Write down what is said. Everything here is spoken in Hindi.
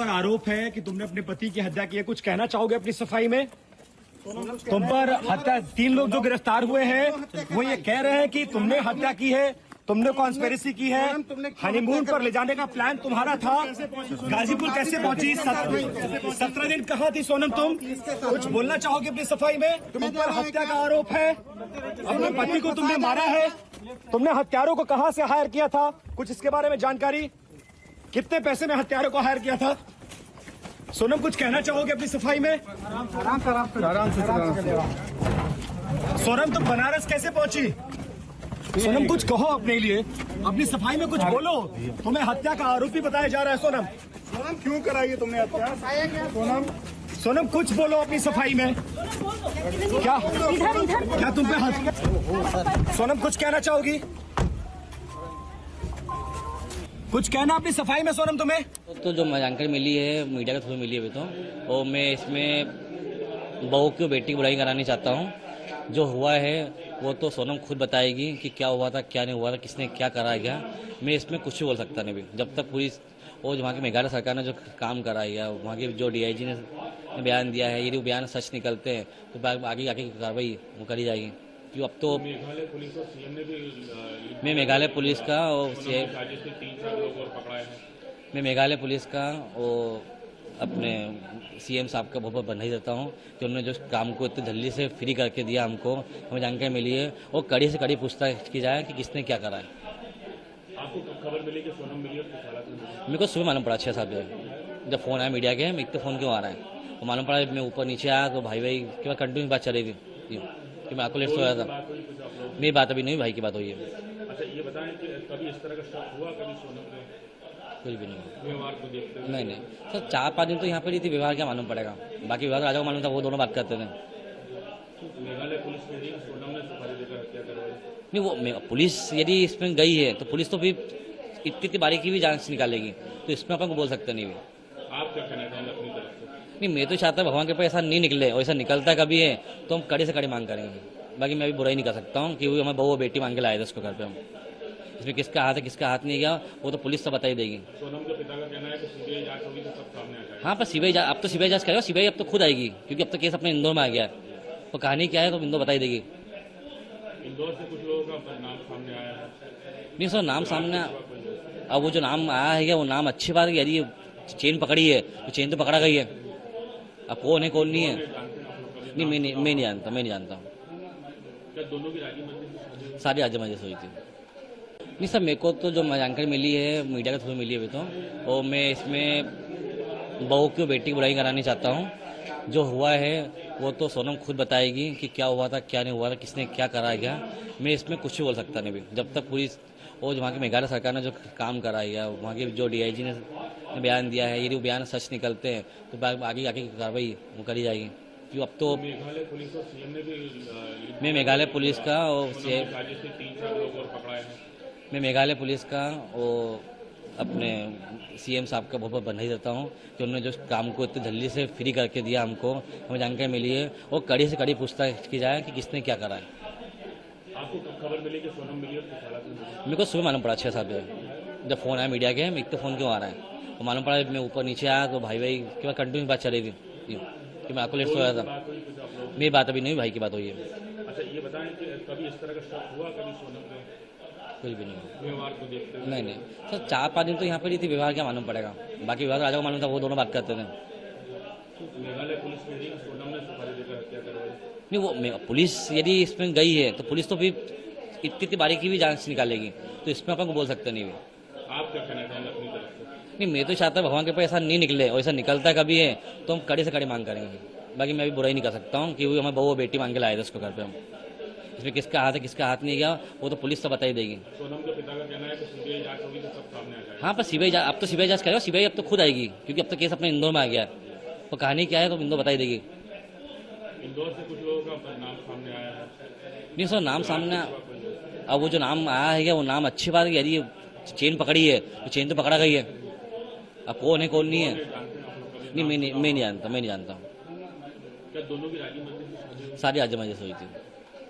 पर आरोप है कि तुमने अपने पति की हत्या की है, कुछ कहना चाहोगे अपनी सफाई में? तुम पर हत्या 3 लोग जो गिरफ्तार हुए हैं वो ये कह रहे हैं कि तुमने हत्या की है, तुमने कॉन्स्पिरेसी की है, हनीमून पर ले जाने का प्लान तुम्हारा था। गाजीपुर कैसे पहुंची? 17 दिन कहाँ थी सोनम तुम? कुछ बोलना चाहोगे अपनी सफाई में? तुम पर हत्या का आरोप है, अपने पति को तुमने मारा है, तुमने हत्यारों को कहाँ से हायर किया था, कुछ इसके बारे में जानकारी? कितने पैसे में हत्यारों को हायर किया था? सोनम कुछ कहना चाहोगे अपनी सफाई में? आराम से। सोनम तुम बनारस कैसे पहुंची? सोनम कुछ कहो अपने लिए, अपनी सफाई में कुछ बोलो। तुम्हें हत्या का आरोपी बताया जा रहा है। सोनम क्यों कराई तुमने हत्या? सोनम कुछ बोलो अपनी सफाई में। क्या तुम पे हत्या? सोनम कुछ कहना चाहोगी? कुछ कहना अपनी सफाई में सोनम तुम्हें? तो जो जानकारी मिली है मीडिया के थ्रू मिली है अभी तो, और मैं इसमें बहू की बेटी की बुराई करानी चाहता हूँ। जो हुआ है वो तो सोनम खुद बताएगी कि क्या हुआ था, क्या नहीं हुआ था, किसने क्या करा गया। मैं इसमें कुछ भी बोल सकता नहीं भी, जब तक पुलिस और वहाँ की मेघालय सरकार ने जो काम करा है, वहाँ की जो DIG ने बयान दिया है, यदि वो बयान सच निकलते हैं तो आगे की कार्रवाई वो करी जाएगी। क्यों अब तो मेघालय पुलिस और CM ने भी मैं मेघालय पुलिस का और मैं मेघालय पुलिस का और अपने CM साहब का बहुत बहुत बधाई देता हूँ कि उन्होंने जो काम को इतनी जल्दी से फ्री करके दिया, हमको हमें जानकारी मिली है और कड़ी से कड़ी पूछताछ की जाए कि किसने क्या करा है। आपको खबर मिली कि सोनम मिली और मेरे को सुबह मालूम पड़ा 6-7 बजे जब फोन आया मीडिया के, एक तो फोन क्यों आ रहा है, तो मालूम पड़ा। मैं ऊपर नीचे आया तो भाई के बाद कंटिन्यू बात चल रही थी कि मैं आपको लेट सोया था। मेरी बात अभी नहीं, भाई की बात हुई है। अच्छा ये बताएं कि कभी इस तरह का शक हुआ, कभी सोनम ने कुछ भी नहीं व्यवहार को देखते? नहीं सर, 4-5 दिन तो यहाँ पर ही थी, व्यवहार क्या मालूम पड़ेगा। बाकी व्यवहार राजा को मालूम था, वो दोनों बात करते थे। मेघालय पुलिस ने दी सोनम ने सुपारी देकर हत्या करवाई? नहीं, वो पुलिस यदि इसमें गई है तो पुलिस तो फिर इतनी बारीकी भी जांच निकालेगी, तो इसमें अपन को बोल सकते नहीं भी। आप क्या कहना चाहेंगे अपनी तरफ से? नहीं, मैं तो चाहता हूँ भगवान के पास ऐसा नहीं निकले, और ऐसा निकलता कभी है तो हम कड़ी से कड़ी मांग करेंगे। बाकी मैं भी बुराई नहीं कर सकता हूँ कि वो हमें बहू बेटी मांग के लाए थे उसको घर पे। हम इसमें किसका हाथ है किसका हाथ नहीं गया वो तो पुलिस तो बता ही देगी। सोनम के पिता का कहना है कि CBI जांच होगी तो सब सामने आ जाएगा। हाँ, पर CBI अब तो CBI जांच करेगा, CBI अब तो खुद आएगी, क्योंकि अब तो केस अपने इंदौर में आ गया है। तो कहानी क्या है तो इंदौर बता ही देगी। इंदौर से कुछ लोगों का नाम सामने आया है? नहीं सर, नाम सामने अब वो जो नाम आया है वो नाम अच्छी बात है। यदि चेन पकड़ी है तो चेन तो पकड़ा गई है, अब कौन है कौन नहीं है नहीं, मैं नहीं जानता। क्या दोनों की राजी मंजिल सारी आज मजे से हुई थी? नहीं सर, मेरे को तो जो जानकारी मिली है मीडिया के थ्रू मिली है अभी तो, और मैं इसमें बहू की बेटी की बुराई करानी चाहता हूँ। जो हुआ है वो तो सोनम खुद बताएगी कि क्या हुआ था, क्या नहीं हुआ था, किसने क्या करा गया। मैं इसमें कुछ भी बोल सकता नहीं भी, जब तक पुलिस और वहाँ की मेघालय सरकार ने जो काम करा है, वहाँ की जो DIG ने बयान दिया है, यदि वो बयान सच निकलते हैं तो आगे की कार्रवाई वो करी जाएगी। क्यों अब तो मेघालय पुलिस और CM ने भी मैं मेघालय पुलिस का और मैं मेघालय पुलिस का और अपने CM साहब का बहुत बहुत बधाई देता हूँ कि उन्होंने जो काम को इतनी जल्दी से फ्री करके दिया, हमको हमें जानकारी मिली है और कड़ी से कड़ी पूछताछ की जाए कि किसने क्या करा है। आपको खबर मिली कि सोनम मिली और मेरे को सुबह मालूम पड़ा 6-7 बजे जब फोन आया मीडिया के, एक तो फोन क्यों आ रहा है, तो मालूम पड़ा। मैं ऊपर नीचे आया तो भाई के बाद कंटिन्यू बात चल रही थी कि मैं आपको लेट सोया था। मेरी बात अभी नहीं, भाई की बात हुई है। अच्छा ये बताएं कि कभी इस तरह का शक हुआ, कभी सोनम ने कुछ भी नहीं व्यवहार को देखते? नहीं सर, 4-5 दिन तो यहाँ पर ही थी, व्यवहार क्या मालूम पड़ेगा। बाकी व्यवहार राजा को मालूम था, वो दोनों बात करते थे। मेघालय पुलिस ने दी सोनम ने सुपारी देकर हत्या करवाई? नहीं, वो पुलिस यदि इसमें गई है तो पुलिस तो फिर इतनी बारीकी भी जांच निकालेगी, तो इसमें अपन को बोल सकते नहीं भी। आप क्या कहना चाहेंगे अपनी तरफ से? नहीं, मैं तो चाहता हूँ भगवान के पास ऐसा नहीं निकले, और ऐसा निकलता कभी है तो हम कड़ी से कड़ी मांग करेंगे। बाकी मैं भी बुराई नहीं कर सकता हूँ कि वो हमें बहू बेटी मांग के लाए थे उसको घर पे। हम इसमें किसका हाथ है किसका हाथ नहीं गया वो तो पुलिस तो बता ही देगी। सोनम के पिता का कहना है कि CBI जांच होगी तो सब सामने आ जाएगा। हाँ, पर अब तो CBI जांच करेगा, CBI अब तो खुद आएगी, क्योंकि अब तो केस अपने इंदौर में आ गया है। तो कहानी क्या है तो इंदौर बता ही देगी। इंदौर से कुछ लोगों का नाम सामने आया है? नहीं सर, नाम सामने अब वो जो नाम आया है वो नाम अच्छी बात है। यदि चेन पकड़ी है तो चेन तो पकड़ा गई है, अब कौन है कौन नहीं है नहीं, मैं नहीं जानता। क्या दोनों की राजी मंजिल सारी आज मजे से हुई थी?